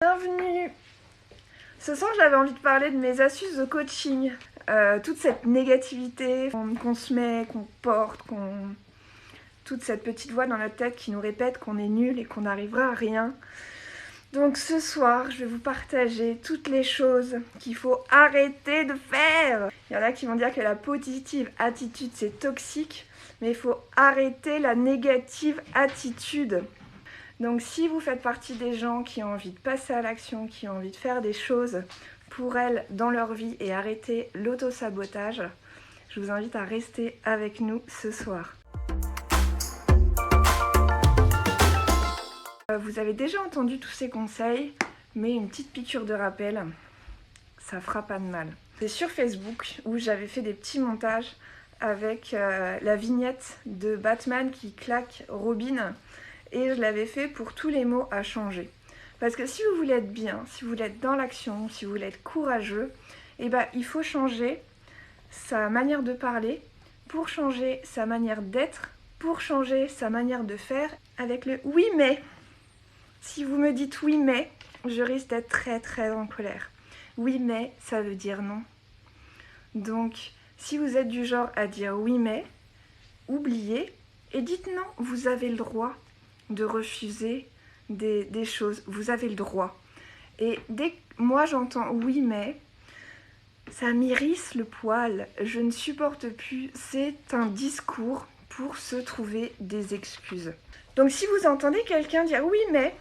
Bienvenue. Ce soir, j'avais envie de parler de mes astuces de coaching. Toute cette négativité qu'on se met, qu'on porte, toute cette petite voix dans notre tête qui nous répète qu'on est nul et qu'on n'arrivera à rien. Donc ce soir, je vais vous partager toutes les choses qu'il faut arrêter de faire. Il y en a qui vont dire que la positive attitude, c'est toxique, mais il faut arrêter la négative attitude. Donc si vous faites partie des gens qui ont envie de passer à l'action, qui ont envie de faire des choses pour elles dans leur vie et arrêter l'auto-sabotage, je vous invite à rester avec nous ce soir. Vous avez déjà entendu tous ces conseils, mais une petite piqûre de rappel, ça fera pas de mal. C'est sur Facebook où j'avais fait des petits montages avec la vignette de Batman qui claque Robin. Et je l'avais fait pour tous les mots à changer. Parce que si vous voulez être bien, si vous voulez être dans l'action, si vous voulez être courageux, eh ben, il faut changer sa manière de parler, pour changer sa manière d'être, pour changer sa manière de faire avec le oui mais. Si vous me dites oui mais, je risque d'être très en colère. Oui mais, ça veut dire non. Donc, si vous êtes du genre à dire oui mais, oubliez et dites non, vous avez le droit de refuser des choses. Vous avez le droit. Et dès que moi j'entends oui mais, ça m'irrisse le poil. Je ne supporte plus. C'est un discours pour se trouver des excuses. Donc si vous entendez quelqu'un dire oui mais,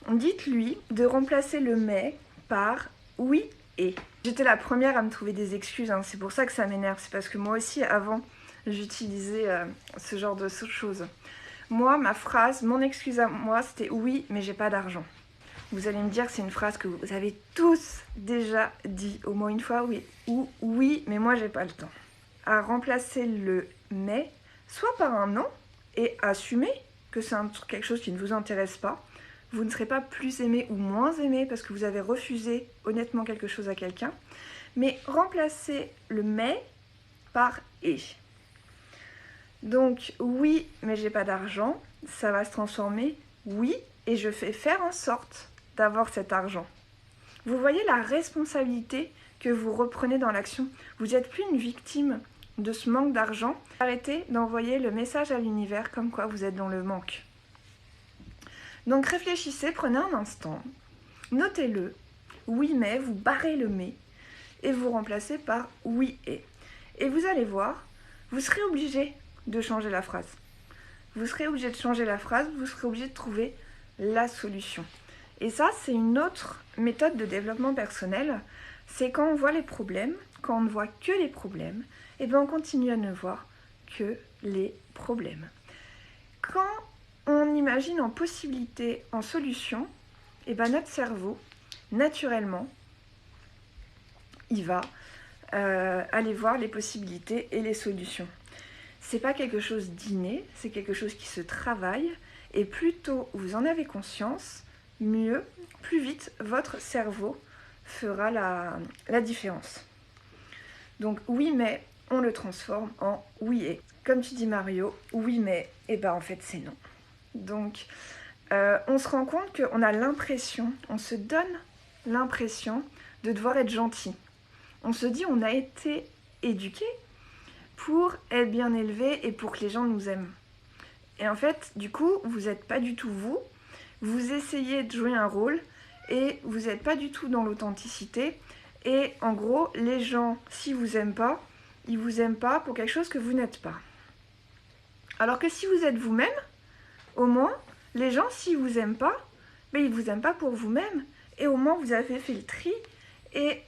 dites-lui de remplacer le mais par oui et. J'étais la première à me trouver des excuses. Hein. C'est pour ça que ça m'énerve. C'est parce que moi aussi avant j'utilisais ce genre de choses. Moi, ma phrase, mon excuse à moi, c'était oui, mais j'ai pas d'argent. Vous allez me dire que c'est une phrase que vous avez tous déjà dit au moins une fois, oui, ou oui, mais moi j'ai pas le temps. À remplacer le mais, soit par un non, et assumer que c'est quelque chose qui ne vous intéresse pas. Vous ne serez pas plus aimé ou moins aimé parce que vous avez refusé honnêtement quelque chose à quelqu'un. Mais remplacer le mais par et. Donc oui, mais j'ai pas d'argent, ça va se transformer oui, et je fais faire en sorte d'avoir cet argent. Vous voyez la responsabilité que vous reprenez dans l'action. Vous n'êtes plus une victime de ce manque d'argent. Arrêtez d'envoyer le message à l'univers comme quoi vous êtes dans le manque. Donc réfléchissez, prenez un instant, notez-le, oui mais, vous barrez le mais, et vous remplacez par oui et. Et vous allez voir, vous serez obligé de changer la phrase. Vous serez obligé de changer la phrase, vous serez obligé de trouver la solution. Et ça, c'est une autre méthode de développement personnel. C'est quand on voit les problèmes, quand on ne voit que les problèmes, et bien on continue à ne voir que les problèmes. Quand on imagine en possibilité, en solution, et bien notre cerveau, naturellement, il va aller voir les possibilités et les solutions. C'est pas quelque chose d'inné, c'est quelque chose qui se travaille, et plus tôt vous en avez conscience, mieux, plus vite votre cerveau fera la différence. Donc oui mais, on le transforme en oui et. Comme tu dis Mario, oui mais, et ben en fait c'est non. Donc on se rend compte qu'on a l'impression, on se donne l'impression de devoir être gentil. On se dit on a été éduqué pour être bien élevé et pour que les gens nous aiment. Et en fait, du coup, vous n'êtes pas du tout vous. Vous essayez de jouer un rôle et vous n'êtes pas du tout dans l'authenticité. Et en gros, les gens, s'ils vous aiment pas, ils vous aiment pas pour quelque chose que vous n'êtes pas. Alors que si vous êtes vous-même, au moins, les gens, s'ils vous aiment pas, mais ils vous aiment pas pour vous-même. Et au moins, vous avez fait le tri. Et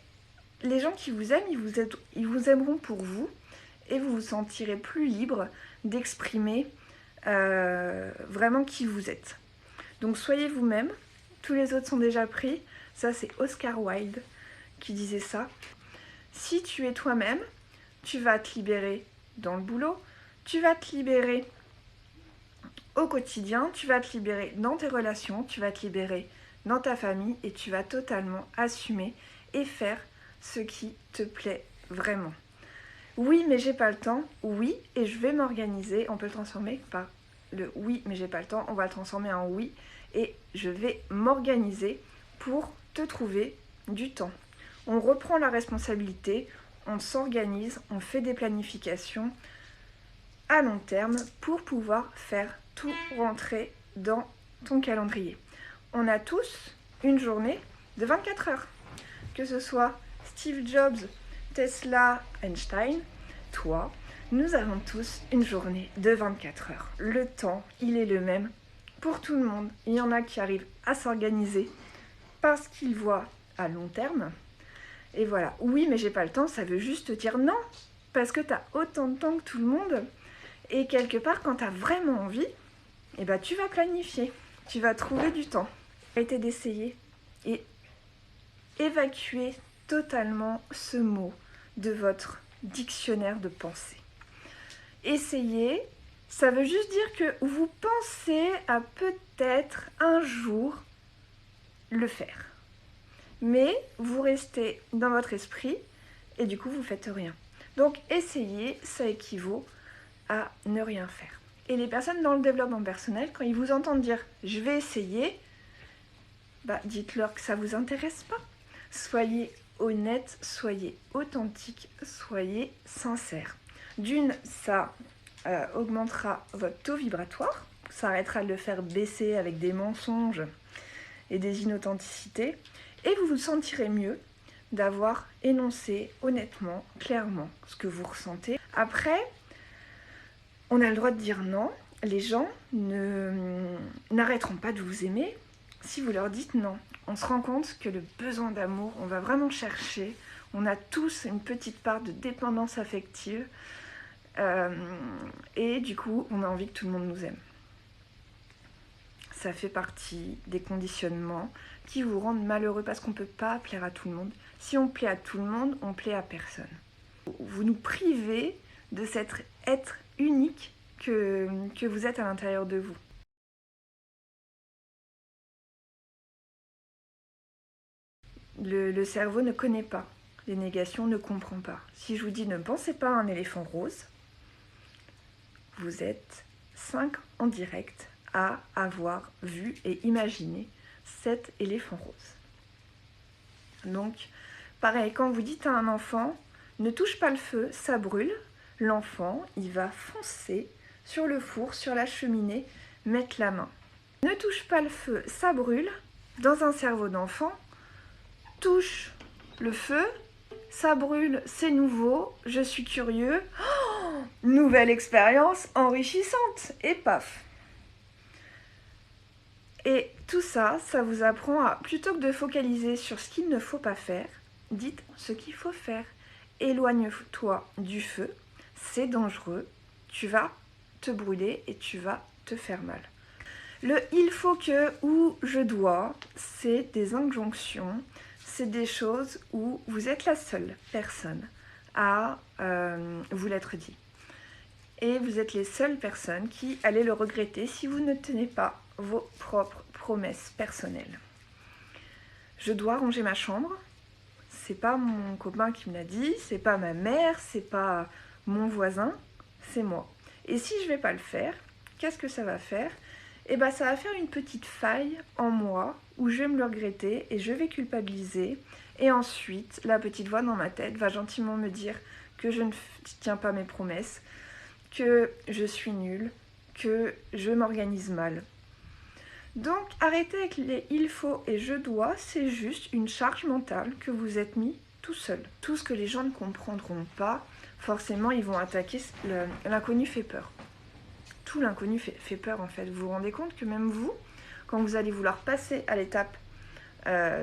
les gens qui vous aiment, ils vous aimeront pour vous. Et vous vous sentirez plus libre d'exprimer vraiment qui vous êtes. Donc soyez vous-même, tous les autres sont déjà pris. Ça c'est Oscar Wilde qui disait ça. Si tu es toi-même, tu vas te libérer dans le boulot, tu vas te libérer au quotidien, tu vas te libérer dans tes relations, tu vas te libérer dans ta famille et tu vas totalement assumer et faire ce qui te plaît vraiment. Oui, mais j'ai pas le temps. Oui, et je vais m'organiser. On peut le transformer par le oui, mais j'ai pas le temps. On va le transformer en oui, et je vais m'organiser pour te trouver du temps. On reprend la responsabilité, on s'organise, on fait des planifications à long terme pour pouvoir faire tout rentrer dans ton calendrier. On a tous une journée de 24 heures. Que ce soit Steve Jobs, Tesla, Einstein, toi, nous avons tous une journée de 24 heures. Le temps, il est le même pour tout le monde. Il y en a qui arrivent à s'organiser parce qu'ils voient à long terme. Et voilà, oui, mais j'ai pas le temps, ça veut juste dire non, parce que tu as autant de temps que tout le monde. Et quelque part, quand tu as vraiment envie, eh ben, tu vas planifier, tu vas trouver du temps. Arrêtez d'essayer et évacuez totalement ce mot de votre dictionnaire de pensée. Essayez, ça veut juste dire que vous pensez à peut-être un jour le faire. Mais vous restez dans votre esprit et du coup vous faites rien. Donc essayer, ça équivaut à ne rien faire. Et les personnes dans le développement personnel, quand ils vous entendent dire « je vais essayer », dites-leur que ça ne vous intéresse pas. Soyez honnête, soyez authentique, soyez sincère. D'une, ça augmentera votre taux vibratoire, ça arrêtera de le faire baisser avec des mensonges et des inauthenticités, et vous vous sentirez mieux d'avoir énoncé honnêtement, clairement, ce que vous ressentez. Après, on a le droit de dire non. Les gens n'arrêteront pas de vous aimer si vous leur dites non. On se rend compte que le besoin d'amour, on va vraiment chercher. On a tous une petite part de dépendance affective. Et du coup, on a envie que tout le monde nous aime. Ça fait partie des conditionnements qui vous rendent malheureux parce qu'on ne peut pas plaire à tout le monde. Si on plaît à tout le monde, on plaît à personne. Vous nous privez de cet être unique que vous êtes à l'intérieur de vous. Le cerveau ne connaît pas les négations, ne comprend pas. Si je vous dis ne pensez pas à un éléphant rose, vous êtes 5 en direct à avoir vu et imaginé cet éléphant rose. Donc, pareil, quand vous dites à un enfant, ne touche pas le feu, ça brûle, l'enfant, il va foncer sur le four, sur la cheminée, mettre la main. Ne touche pas le feu, ça brûle, dans un cerveau d'enfant, touche le feu, ça brûle, c'est nouveau, je suis curieux, nouvelle expérience enrichissante, et paf. Et tout ça, ça vous apprend à, plutôt que de focaliser sur ce qu'il ne faut pas faire, dites ce qu'il faut faire. Éloigne-toi du feu, c'est dangereux, tu vas te brûler et tu vas te faire mal. Le il faut que ou je dois, c'est des injonctions, c'est des choses où vous êtes la seule personne à vous l'être dit. Et vous êtes les seules personnes qui allez le regretter si vous ne tenez pas vos propres promesses personnelles. Je dois ranger ma chambre. C'est pas mon copain qui me l'a dit, c'est pas ma mère, c'est pas mon voisin, c'est moi. Et si je vais pas le faire, qu'est-ce que ça va faire? Eh bien, ça va faire une petite faille en moi où je vais me le regretter et je vais culpabiliser. Et ensuite, la petite voix dans ma tête va gentiment me dire que je ne tiens pas mes promesses, que je suis nulle, que je m'organise mal. Donc, arrêtez avec les il faut et je dois, c'est juste une charge mentale que vous êtes mis tout seul. Tout ce que les gens ne comprendront pas, forcément, ils vont attaquer. L'inconnu fait peur. Tout l'inconnu fait peur, en fait. Vous vous rendez compte que même vous, quand vous allez vouloir passer à l'étape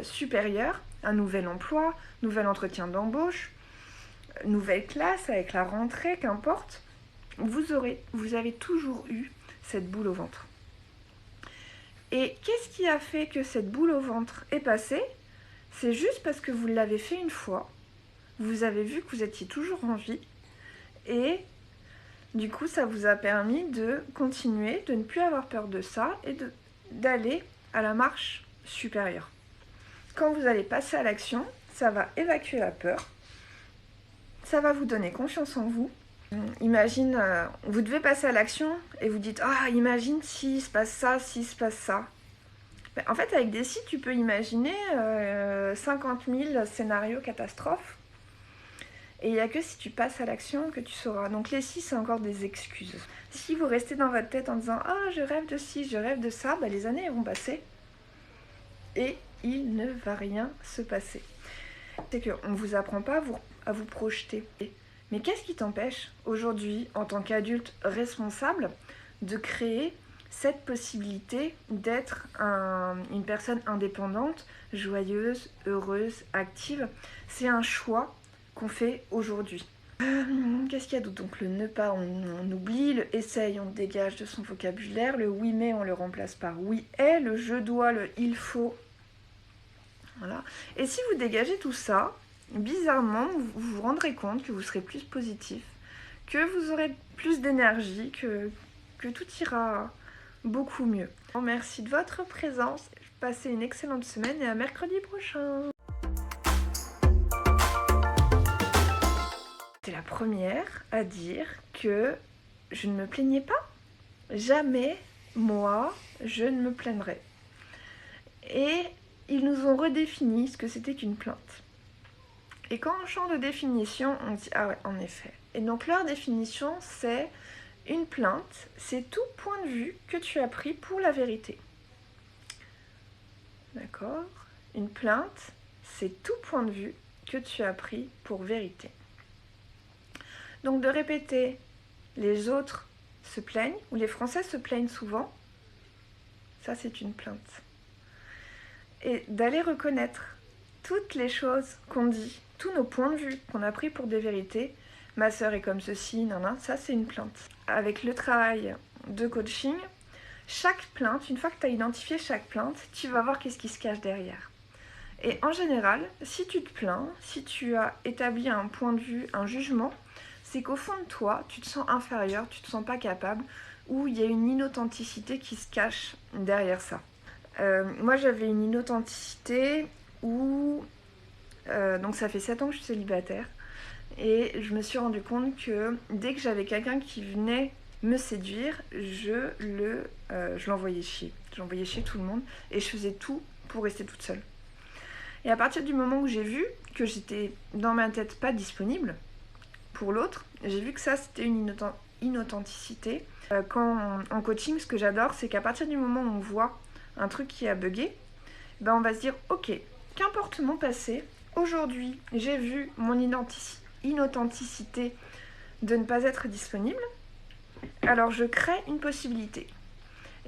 supérieure, un nouvel emploi, nouvel entretien d'embauche, nouvelle classe avec la rentrée, qu'importe, vous avez toujours eu cette boule au ventre. Et qu'est-ce qui a fait que cette boule au ventre est passée? C'est juste parce que vous l'avez fait une fois, vous avez vu que vous étiez toujours en vie, et du coup ça vous a permis de continuer, de ne plus avoir peur de ça, et d'aller à la marche supérieure. Quand vous allez passer à l'action, ça va évacuer la peur, ça va vous donner confiance en vous. Imagine, vous devez passer à l'action et vous dites « Ah, imagine s'il se passe ça, s'il se passe ça ». En fait, avec des si, tu peux imaginer 50 000 scénarios catastrophes. Et il n'y a que si tu passes à l'action que tu sauras. Donc les si, c'est encore des excuses. Si vous restez dans votre tête en disant « Ah, je rêve de ci, je rêve de ça », les années vont passer. Et il ne va rien se passer. C'est qu'on ne vous apprend pas à vous projeter. Mais qu'est-ce qui t'empêche aujourd'hui, en tant qu'adulte responsable, de créer cette possibilité d'être une personne indépendante, joyeuse, heureuse, active? C'est un choix qu'on fait aujourd'hui. Qu'est-ce qu'il y a d'autre? Donc le ne pas, on oublie, le essaye, on dégage de son vocabulaire, le oui mais, on le remplace par oui est, le je dois, le il faut. Voilà. Et si vous dégagez tout ça, bizarrement, vous vous rendrez compte que vous serez plus positif, que vous aurez plus d'énergie, que tout ira beaucoup mieux. Merci de votre présence, passez une excellente semaine et à mercredi prochain. C'est la première à dire que je ne me plaignais pas. Jamais, moi, je ne me plaindrai. Et ils nous ont redéfini ce que c'était qu'une plainte. Et quand on change de définition, on dit « Ah ouais, en effet ». Et donc leur définition, c'est une plainte, c'est tout point de vue que tu as pris pour la vérité. D'accord? Une plainte, c'est tout point de vue que tu as pris pour vérité. Donc de répéter « les autres se plaignent » ou « les Français se plaignent souvent », ça c'est une plainte. Et d'aller reconnaître toutes les choses qu'on dit, tous nos points de vue qu'on a pris pour des vérités, ma sœur est comme ceci, nan, ça c'est une plainte. Avec le travail de coaching, chaque plainte, une fois que tu as identifié chaque plainte, tu vas voir qu'est-ce qui se cache derrière. Et en général, si tu te plains, si tu as établi un point de vue, un jugement, c'est qu'au fond de toi, tu te sens inférieur, tu te sens pas capable, ou il y a une inauthenticité qui se cache derrière ça. Moi j'avais une inauthenticité où, donc ça fait 7 ans que je suis célibataire, et je me suis rendu compte que dès que j'avais quelqu'un qui venait me séduire, je l'envoyais chier. J'envoyais chier tout le monde, et je faisais tout pour rester toute seule. Et à partir du moment où j'ai vu que j'étais dans ma tête pas disponible pour l'autre, j'ai vu que ça c'était une inauthenticité. En coaching, ce que j'adore, c'est qu'à partir du moment où on voit un truc qui a bugué, on va se dire ok, qu'importe mon passé, aujourd'hui j'ai vu mon inauthenticité de ne pas être disponible, alors je crée une possibilité.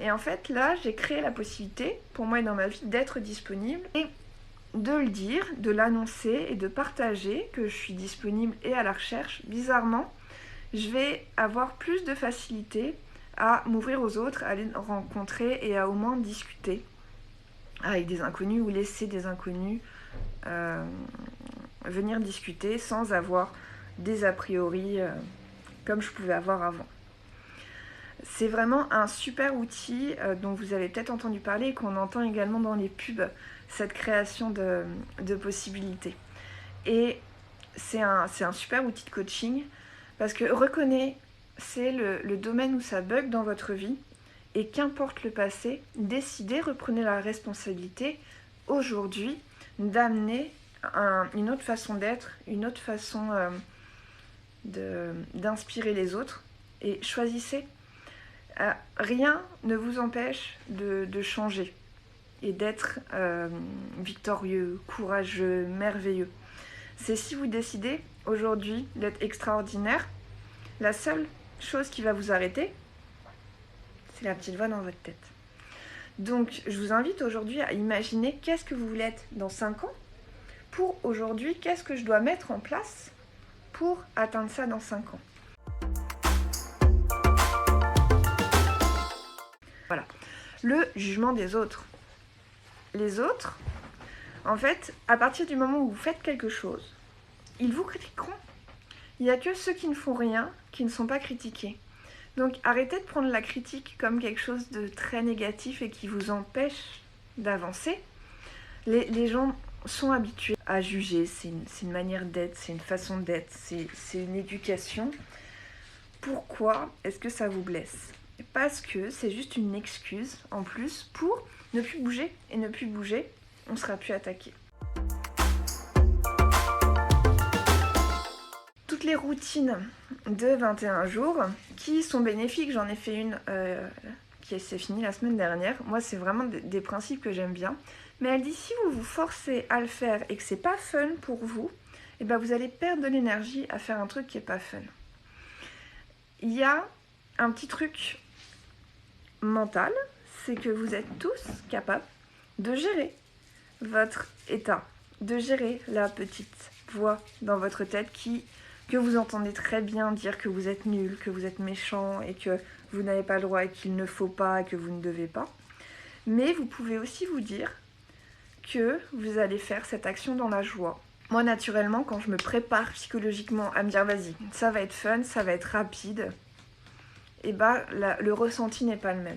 Et en fait là j'ai créé la possibilité pour moi et dans ma vie d'être disponible et de le dire, de l'annoncer et de partager que je suis disponible et à la recherche. Bizarrement, je vais avoir plus de facilité à m'ouvrir aux autres, à les rencontrer et à au moins discuter avec des inconnus ou laisser des inconnus venir discuter sans avoir des a priori comme je pouvais avoir avant. C'est vraiment un super outil dont vous avez peut-être entendu parler et qu'on entend également dans les pubs, cette création de possibilités. Et c'est un super outil de coaching parce que reconnaissez le domaine où ça bug dans votre vie et qu'importe le passé, décidez, reprenez la responsabilité aujourd'hui d'amener une autre façon d'être, une autre façon d'inspirer les autres et choisissez. Rien ne vous empêche de changer et d'être victorieux, courageux, merveilleux. C'est si vous décidez aujourd'hui d'être extraordinaire, la seule chose qui va vous arrêter, c'est la petite voix dans votre tête. Donc je vous invite aujourd'hui à imaginer qu'est-ce que vous voulez être dans 5 ans. Pour aujourd'hui, qu'est-ce que je dois mettre en place pour atteindre ça dans 5 ans. Voilà. Le jugement des autres. Les autres, en fait, à partir du moment où vous faites quelque chose, ils vous critiqueront. Il n'y a que ceux qui ne font rien qui ne sont pas critiqués. Donc arrêtez de prendre la critique comme quelque chose de très négatif et qui vous empêche d'avancer. Les gens sont habitués à juger, c'est une manière d'être, c'est une façon d'être, c'est une éducation. Pourquoi est-ce que ça vous blesse ? Parce que c'est juste une excuse en plus pour ne plus bouger et ne plus bouger, on sera plus attaqué. Toutes les routines de 21 jours qui sont bénéfiques, j'en ai fait une qui s'est finie la semaine dernière. Moi, c'est vraiment des principes que j'aime bien. Mais elle dit, si vous vous forcez à le faire et que c'est pas fun pour vous, eh ben vous allez perdre de l'énergie à faire un truc qui est pas fun. Il y a un petit truc mental, c'est que vous êtes tous capables de gérer votre état, de gérer la petite voix dans votre tête que vous entendez très bien dire que vous êtes nul, que vous êtes méchant et que vous n'avez pas le droit et qu'il ne faut pas et que vous ne devez pas. Mais vous pouvez aussi vous dire que vous allez faire cette action dans la joie. Moi, naturellement, quand je me prépare psychologiquement à me dire vas-y, ça va être fun, ça va être rapide, et bah le ressenti n'est pas le même.